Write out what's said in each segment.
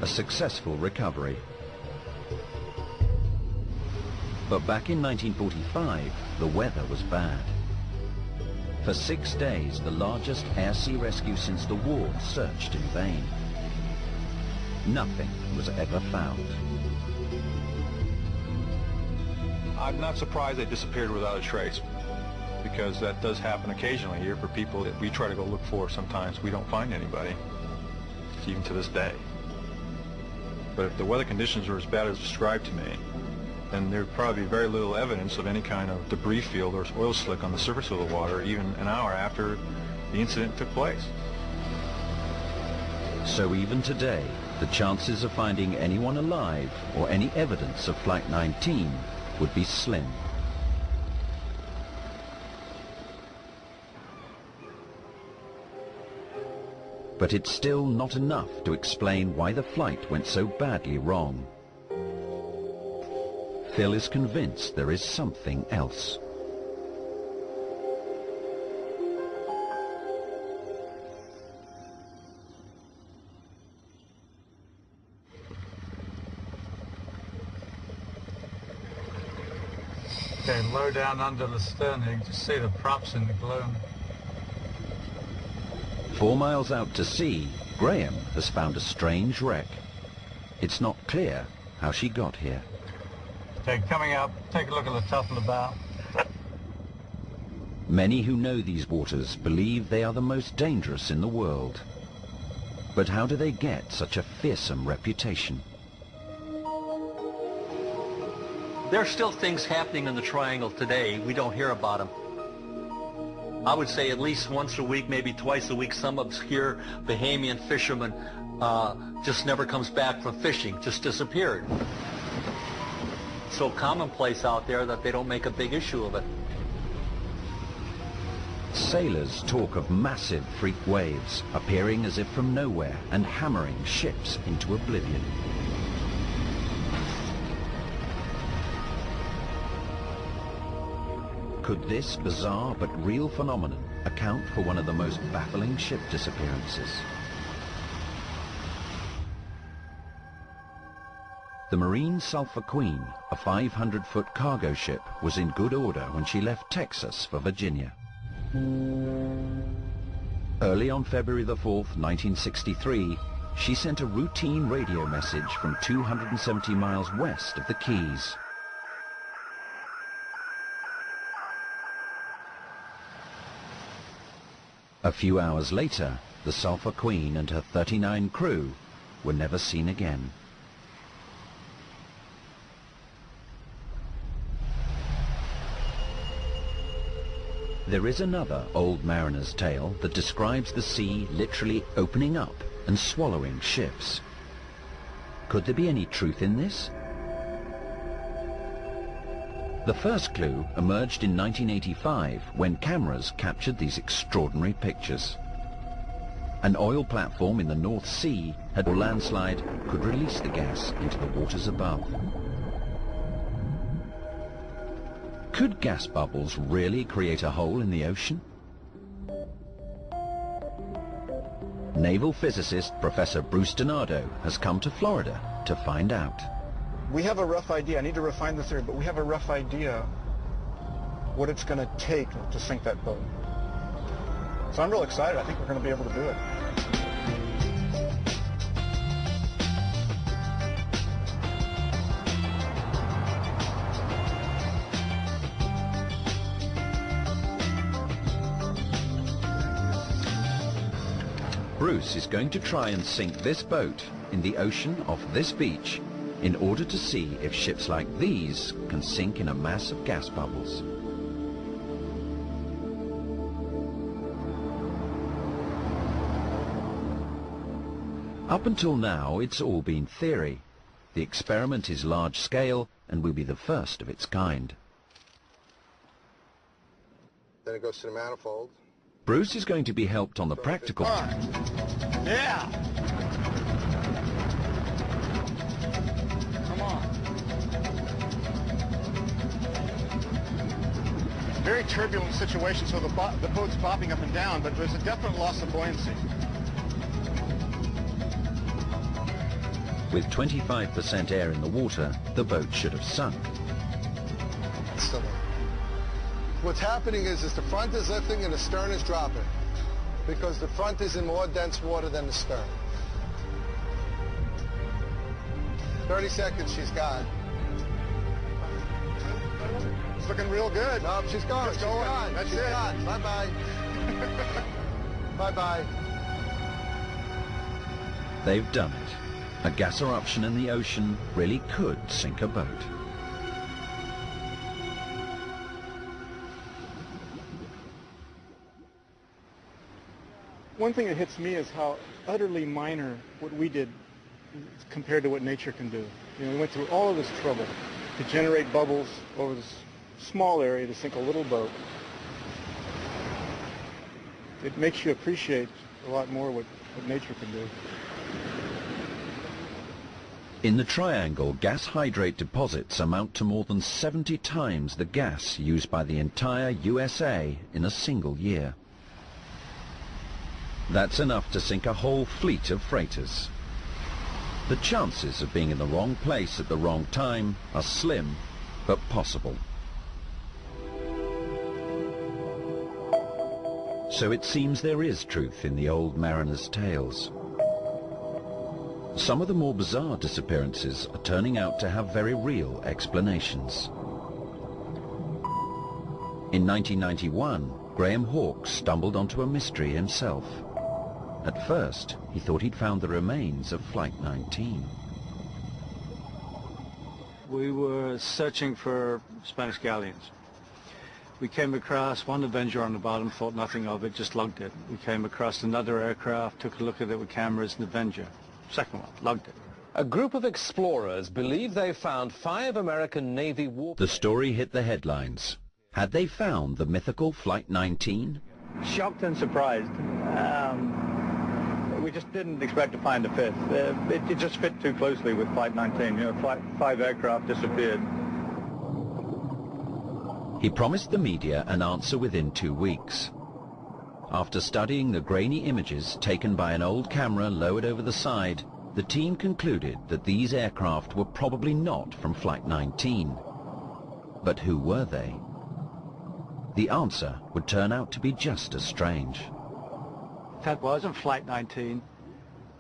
a successful recovery. But back in 1945, the weather was bad. For 6 days, the largest air-sea rescue since the war searched in vain. Nothing was ever found. I'm not surprised they disappeared without a trace, because that does happen occasionally here for people that we try to go look for. Sometimes we don't find anybody, even to this day. But if the weather conditions are as bad as described to me, then there'd probably be very little evidence of any kind of debris field or oil slick on the surface of the water even an hour after the incident took place. So even today, the chances of finding anyone alive or any evidence of Flight 19 would be slim. But it's still not enough to explain why the flight went so badly wrong. Phil is convinced there is something else. Okay, low down under the stern here, you can see the props in the gloom. 4 miles out to sea, Graham has found a strange wreck. It's not clear how she got here. Okay, coming up, take a look at the top of the bow. Many who know these waters believe they are the most dangerous in the world. But how do they get such a fearsome reputation? There's still things happening in the Triangle today. We don't hear about them. I would say at least once a week, maybe twice a week, some obscure Bahamian fisherman just never comes back from fishing, just disappeared. So commonplace out there that they don't make a big issue of it. Sailors talk of massive freak waves appearing as if from nowhere and hammering ships into oblivion. Could this bizarre but real phenomenon account for one of the most baffling ship disappearances? The Marine Sulphur Queen, a 500-foot cargo ship, was in good order when she left Texas for Virginia. Early on February the 4th, 1963, she sent a routine radio message from 270 miles west of the Keys. A few hours later, the Sulphur Queen and her 39 crew were never seen again. There is another old mariner's tale that describes the sea literally opening up and swallowing ships. Could there be any truth in this? The first clue emerged in 1985 when cameras captured these extraordinary pictures. An oil platform in the North Sea had a landslide could release the gas into the waters above. Could gas bubbles really create a hole in the ocean? Naval physicist Professor Bruce Donato has come to Florida to find out. We have a rough idea. I need to refine the theory, but we have a rough idea what it's going to take to sink that boat. So I'm real excited. I think we're going to be able to do it. Bruce is going to try and sink this boat in the ocean off this beach in order to see if ships like these can sink in a mass of gas bubbles. Up until now, it's all been theory. The experiment is large scale and will be the first of its kind. Then it goes to the manifold. Bruce is going to be helped on the practical. Yeah! Come on. Very turbulent situation, so the boat's bobbing up and down, but there's a definite loss of buoyancy. With 25% air in the water, the boat should have sunk. Still there. What's happening is the front is lifting and the stern is dropping because the front is in more dense water than the stern. 30 seconds, she's gone. It's looking real good. No, she's gone. She's She's going. gone. That's She's it. gone. Bye-bye. Bye-bye. They've done it. A gas eruption in the ocean really could sink a boat. One thing that hits me is how utterly minor what we did compared to what nature can do. You know, we went through all of this trouble to generate bubbles over this small area to sink a little boat. It makes you appreciate a lot more what nature can do. In the triangle, gas hydrate deposits amount to more than 70 times the gas used by the entire USA in a single year. That's enough to sink a whole fleet of freighters. The chances of being in the wrong place at the wrong time are slim, but possible. So it seems there is truth in the old mariners' tales. Some of the more bizarre disappearances are turning out to have very real explanations. In 1991, Graham Hawkes stumbled onto a mystery himself. At first, he thought he'd found the remains of Flight 19. We were searching for Spanish galleons. We came across one Avenger on the bottom, thought nothing of it, just lugged it. We came across another aircraft, took a look at it with cameras, an Avenger. Second one, lugged it. A group of explorers believe they found 5 American Navy warplanes. The story hit the headlines. Had they found the mythical Flight 19? Shocked and surprised. We just didn't expect to find a fifth. It just fit too closely with Flight 19. You know, 5 aircraft disappeared. He promised the media an answer within 2 weeks. After studying the grainy images taken by an old camera lowered over the side, the team concluded that these aircraft were probably not from Flight 19. But who were they? The answer would turn out to be just as strange. If that wasn't Flight 19,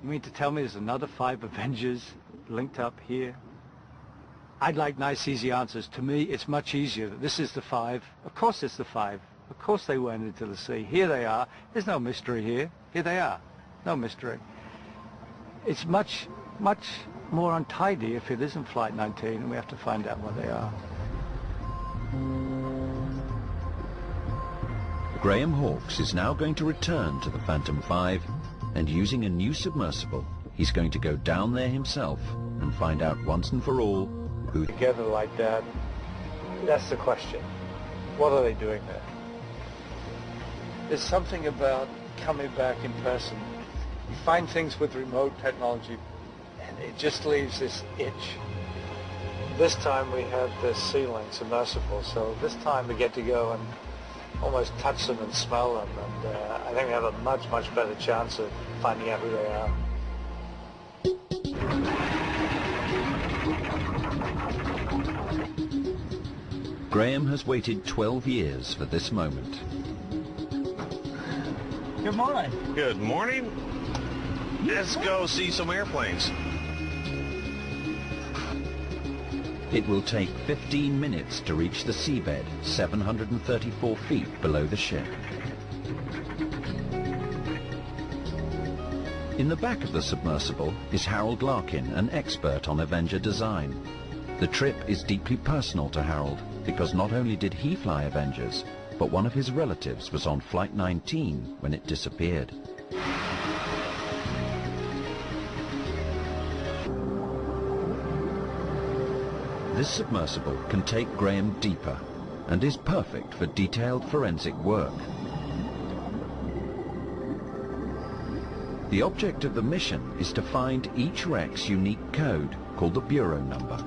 you mean to tell me there's another 5 Avengers linked up here? I'd like nice, easy answers. To me, it's much easier that this is the 5. Of course it's the 5. Of course they went into the sea. Here they are. There's no mystery here. Here they are. No mystery. It's much, much more untidy if it isn't Flight 19, and we have to find out where they are. Graham Hawkes is now going to return to the Phantom 5, and using a new submersible, he's going to go down there himself and find out once and for all who... Together like that, that's the question. What are they doing there? There's something about coming back in person. You find things with remote technology, and it just leaves this itch. This time we have the ceiling submersible, so this time we get to go and almost touch them and smell them, and I think we have a much, much better chance of finding out who they are. Graham has waited 12 years for this moment. Good morning. Good morning. Let's go see some airplanes. It will take 15 minutes to reach the seabed, 734 feet below the ship. In the back of the submersible is Harold Larkin, an expert on Avenger design. The trip is deeply personal to Harold because not only did he fly Avengers, but one of his relatives was on Flight 19 when it disappeared. This submersible can take Graham deeper and is perfect for detailed forensic work. The object of the mission is to find each wreck's unique code, called the Bureau number.